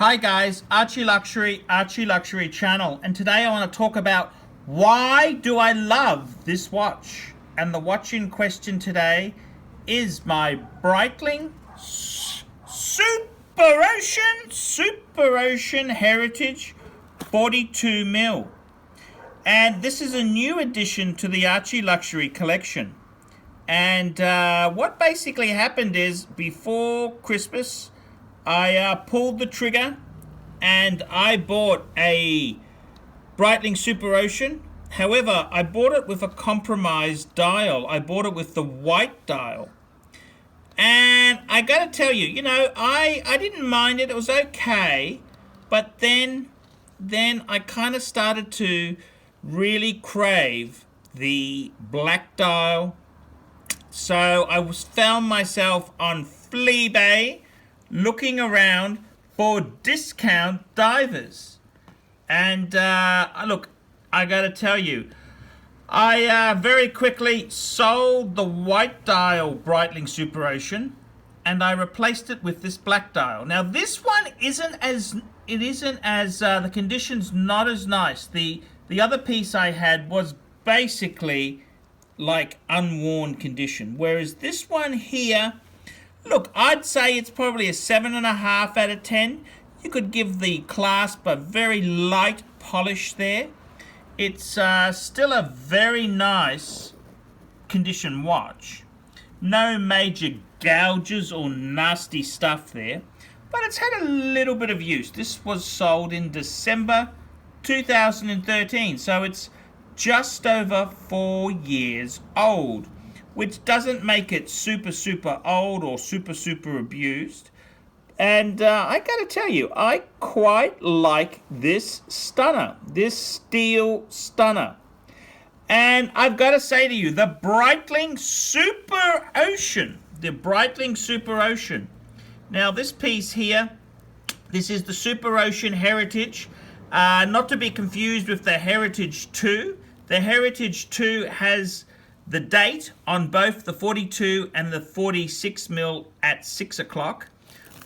Hi guys, ArchieLuxury channel, and today I want to talk about why do I love this watch. And the watch in question today is my Breitling SuperOcean Heritage 42mm. And this is a new addition to the ArchieLuxury collection. And what basically happened is, before Christmas, I pulled the trigger and I bought a Breitling SuperOcean. However, I bought it with a compromised dial. I bought it with the white dial. And I gotta tell you, I didn't mind it. It was okay. But then I kind of started to really crave the black dial. So I found myself on Fleabay looking around for discount divers. And look, I gotta tell you, I very quickly sold the white dial Breitling SuperOcean and I replaced it with this black dial. Now this one the condition's not as nice. The other piece I had was basically like unworn condition, whereas this one here, look, I'd say it's probably a 7.5 out of 10. You could give the clasp a very light polish there. It's still a very nice condition watch. No major gouges or nasty stuff there, but it's had a little bit of use. This was sold in December 2013, so it's just over 4 years old, which doesn't make it super old or super abused. And I gotta tell you, I quite like this stunner, this steel stunner. And I've got to say to you, the Breitling SuperOcean. Now this piece here, this is the SuperOcean Heritage, not to be confused with the Heritage 2. The Heritage 2 has the date on both the 42 and the 46mm at 6 o'clock,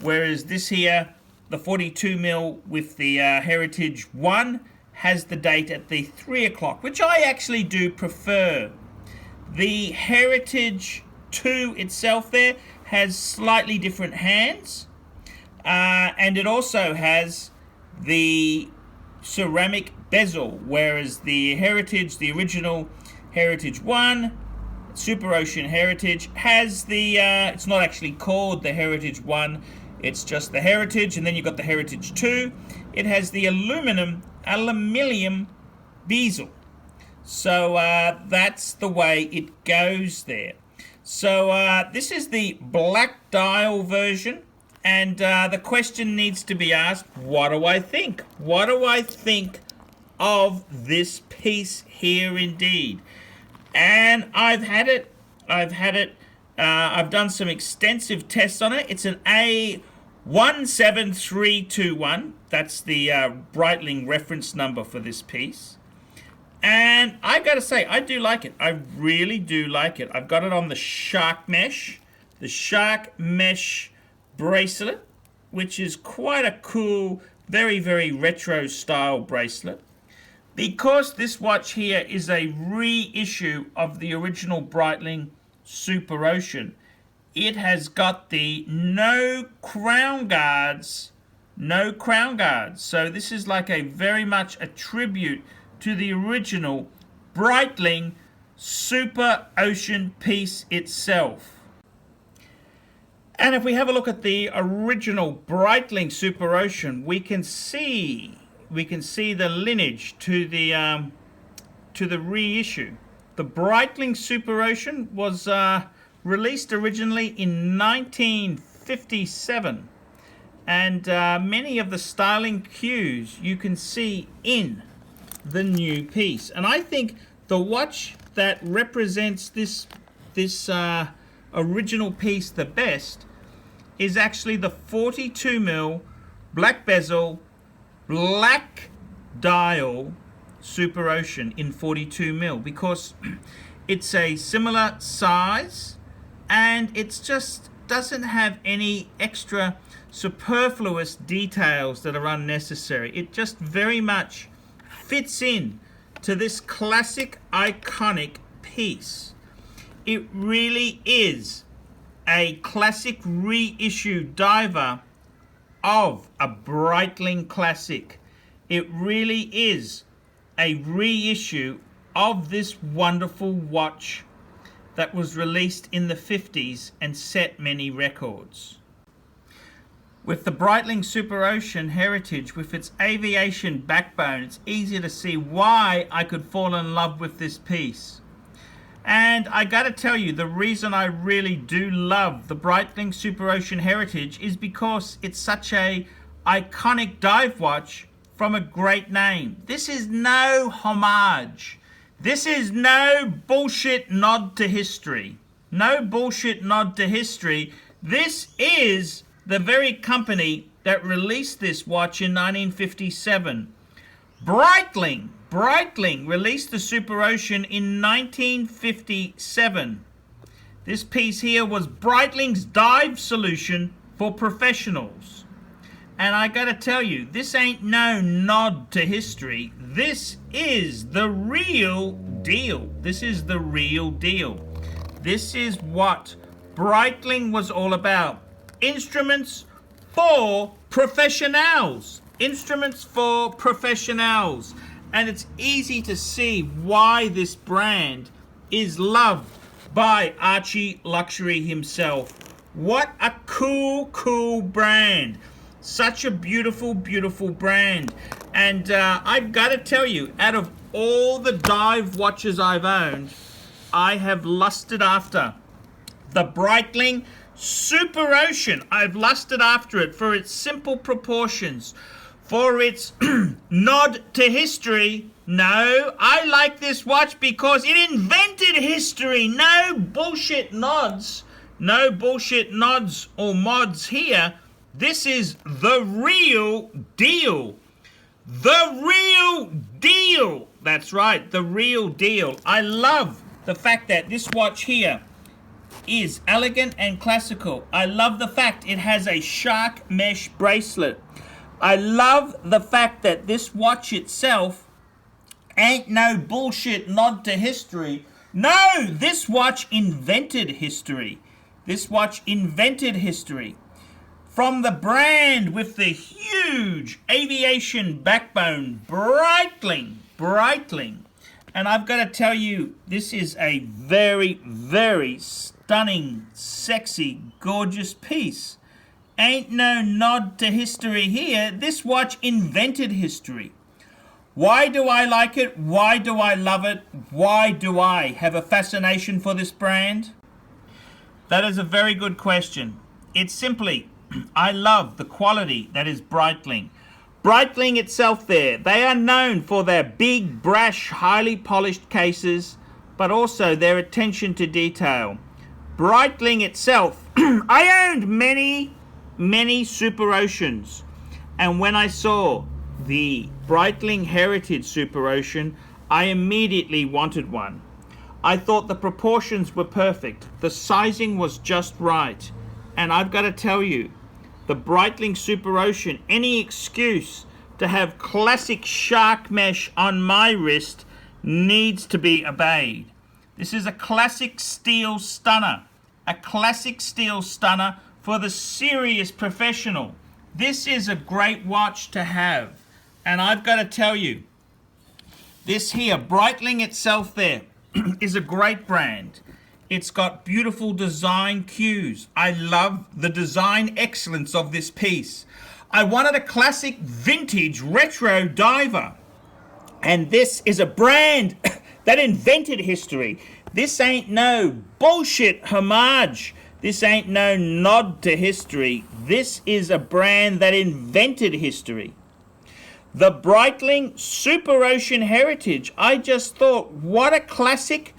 whereas this here, the 42mm with the Heritage 1, has the date at the 3 o'clock, which I actually do prefer. The Heritage 2 itself there has slightly different hands, and it also has the ceramic bezel, whereas the original Heritage 1, SuperOcean Heritage, has the, it's not actually called the Heritage 1, it's just the Heritage, and then you've got the Heritage 2. It has the aluminium bezel. So that's the way it goes there. So this is the black dial version. And the question needs to be asked, what do I think? What do I think of this piece here indeed? And I've had it. I've done some extensive tests on it. It's an A17321. That's the Breitling reference number for this piece. And I gotta say, I do like it. I really do like it. I've got it on the shark mesh. The shark mesh bracelet, which is quite a cool, very retro style bracelet. Because this watch here is a reissue of the original Breitling SuperOcean, it has got the no crown guards. So this is like a very much a tribute to the original Breitling SuperOcean piece itself. And if we have a look at the original Breitling SuperOcean, we can see the lineage to the reissue. The Breitling SuperOcean was released originally in 1957, and many of the styling cues you can see in the new piece. And I think the watch that represents this original piece the best is actually the 42mm black bezel, black dial SuperOcean in 42mm, because it's a similar size and it's just doesn't have any extra superfluous details that are unnecessary. It just very much fits in to this classic, iconic piece. It really is a classic reissue diver of a Breitling classic. It really is a reissue of this wonderful watch that was released in the 50s and set many records. With the Breitling SuperOcean heritage, with its aviation backbone, it's easy to see why I could fall in love with this piece. And I gotta tell you, the reason I really do love the Breitling SuperOcean heritage is because it's such a iconic dive watch from a great name. This is no homage. This is no bullshit nod to history. No bullshit nod to history. This is the very company that released this watch in 1957. Breitling released the SuperOcean in 1957. This piece here was Breitling's dive solution for professionals. And I gotta tell you, this ain't no nod to history. This is the real deal. This is the real deal. This is what Breitling was all about. Instruments for professionals. Instruments for professionals. And it's easy to see why this brand is loved by ArchieLuxury himself. What a cool brand. Such a beautiful brand. And I've got to tell you, out of all the dive watches I've owned, I have lusted after the Breitling SuperOcean. I've lusted after it for its simple proportions, for its nod to history. No, I like this watch because it invented history. No bullshit nods. No bullshit nods or mods here. This is the real deal. The real deal. That's right, the real deal. I love the fact that this watch here is elegant and classical. I love the fact it has a shark mesh bracelet. I love the fact that this watch itself ain't no bullshit nod to history. No, this watch invented history. This watch invented history. From the brand with the huge aviation backbone, Breitling. And I've got to tell you, this is a very stunning, sexy, gorgeous piece. Ain't no nod to history here. This watch invented history. Why do I like it? Why do I love it? Why do I have a fascination for this brand? That is a very good question. It's simply, I love the quality that is Breitling. Breitling itself there, they are known for their big, brash, highly polished cases, but also their attention to detail. Breitling itself, I owned many SuperOceans, and when I saw the Breitling Heritage SuperOcean, I immediately wanted one. I thought the proportions were perfect, the sizing was just right, and I've got to tell you, the Breitling SuperOcean, any excuse to have classic shark mesh on my wrist needs to be obeyed. This is a classic steel stunner. A classic steel stunner for the serious professional. This is a great watch to have. And I've got to tell you, this here, Breitling itself there, is a great brand. It's got beautiful design cues. I love the design excellence of this piece. I wanted a classic vintage retro diver. And this is a brand that invented history. This ain't no bullshit homage. This ain't no nod to history. This is a brand that invented history. The Breitling SuperOcean Heritage, I just thought, what a classic,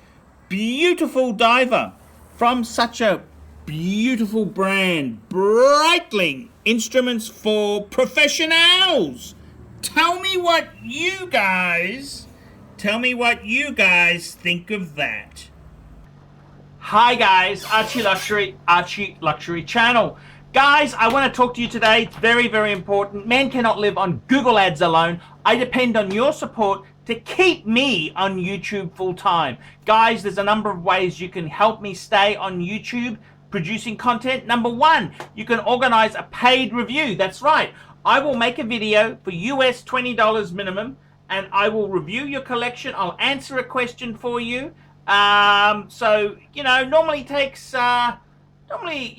beautiful diver from such a beautiful brand. Breitling, instruments for professionals. Tell me what you guys think of that. Hi guys, ArchieLuxury channel. Guys, I want to talk to you today. It's very, very important. Man cannot live on Google Ads alone. I depend on your support to keep me on YouTube full time. Guys, there's a number of ways you can help me stay on YouTube producing content. Number one, you can organize a paid review. That's right. I will make a video for US $20 minimum, and I will review your collection. I'll answer a question for you. So, normally takes...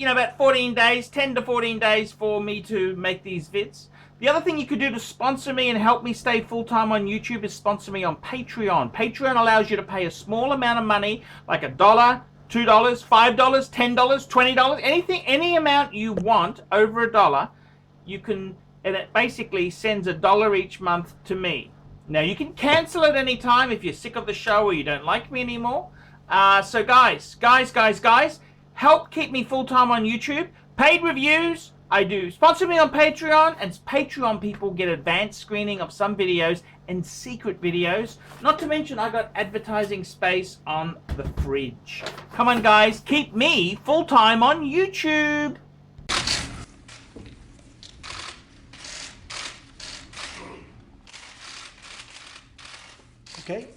about 14 days, 10 to 14 days for me to make these vids. The other thing you could do to sponsor me and help me stay full-time on YouTube is sponsor me on Patreon. Patreon allows you to pay a small amount of money, like $1, $2, $5, $10, $20, anything, any amount you want over $1, you can, and it basically sends $1 each month to me. Now, you can cancel at any time if you're sick of the show or you don't like me anymore. So guys, help keep me full-time on YouTube. Paid reviews, I do. Sponsor me on Patreon, and Patreon people get advanced screening of some videos and secret videos. Not to mention, I got advertising space on the fridge. Come on, guys, keep me full-time on YouTube. Okay.